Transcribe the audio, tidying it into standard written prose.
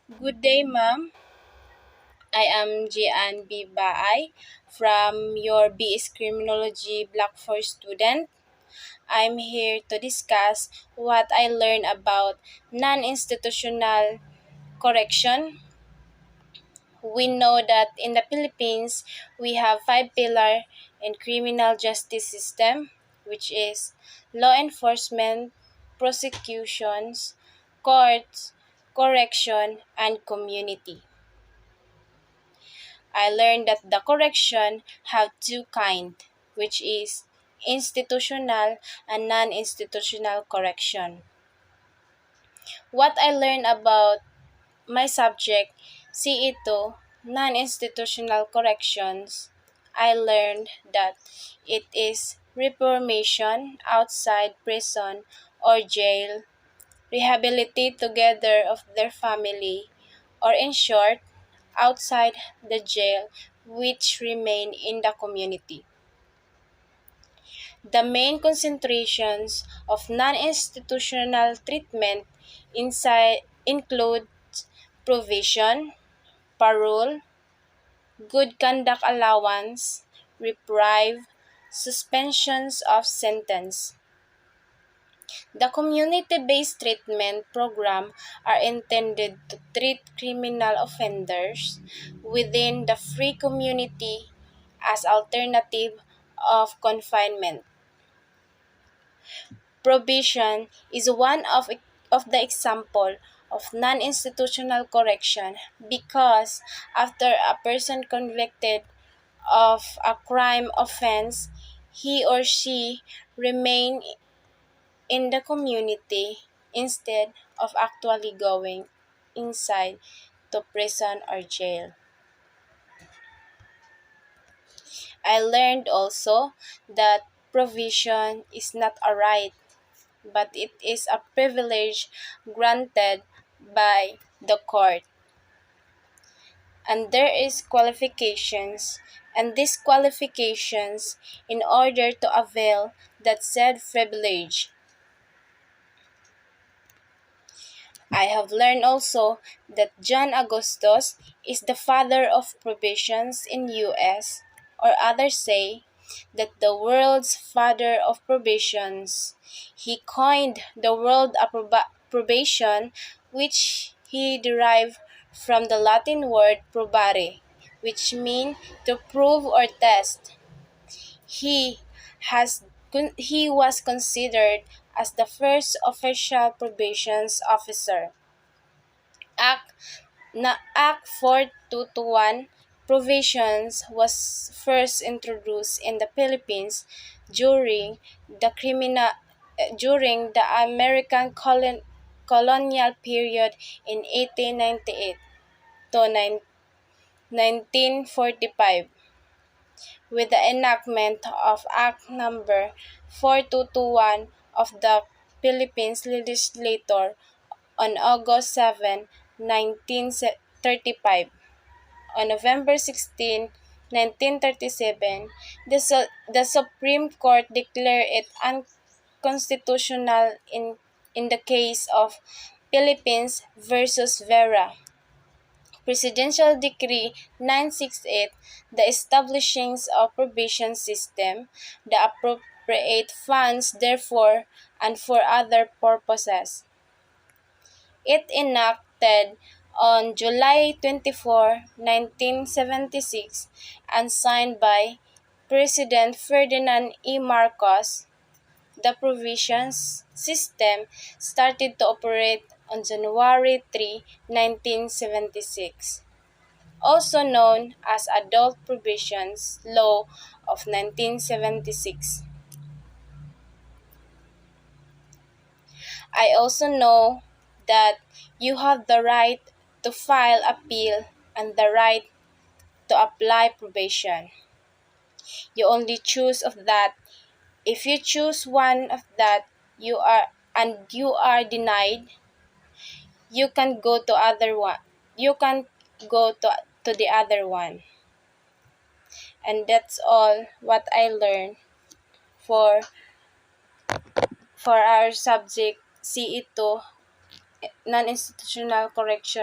Good day, ma'am. I am Jian B. Baay from your BS Criminology Block 4 student. I'm here to discuss what I learned about non-institutional correction. We know that in the Philippines, we have five pillars in criminal justice system, which is law enforcement, prosecutions, courts, correction, and community. I learned that the correction have two kind, which is institutional and non-institutional correction. What I learned about my subject, CE2, non-institutional corrections, I learned that it is reformation outside prison or jail, rehabilitate together of their family, or in short, outside the jail which remain in the community. The main concentrations of non-institutional treatment inside include provision, parole, good conduct allowance, reprieve, suspensions of sentence. The community-based treatment program are intended to treat criminal offenders within the free community as alternative of confinement. Probation is one of the example of non-institutional correction because after a person convicted of a crime offense, he or she remain in the community instead of actually going inside to prison or jail. I learned also that provision is not a right, but it is a privilege granted by the court. And there is qualifications, and these qualifications in order to avail that said privilege. I have learned also that John Augustus is the father of probations in US, or others say that the world's father of probations. He coined the word probation, which he derived from the Latin word probare, which means to prove or test. He has he was considered as the first official probations officer. Act Act 4221 provisions was first introduced in the Philippines during the American colonial period in 1898 to 1945 with the enactment of Act Number 4221 of the Philippines Legislature on August 7, 1935. On November 16, 1937, the Supreme Court declared it unconstitutional in the case of Philippines versus Vera. Presidential Decree 968, the establishing of probation system, the appropriate funds therefore and for other purposes. It enacted on July 24, 1976 and signed by President Ferdinand E. Marcos. The provisions system started to operate on January 3, 1976, also known as Adult Provisions Law of 1976. I also know that you have the right to file appeal and the right to apply probation. You only choose of that. If you choose one of that you are denied, you can go to other one. You can go to the other one. And that's all what I learned for our subject CE2 non-institutional correction.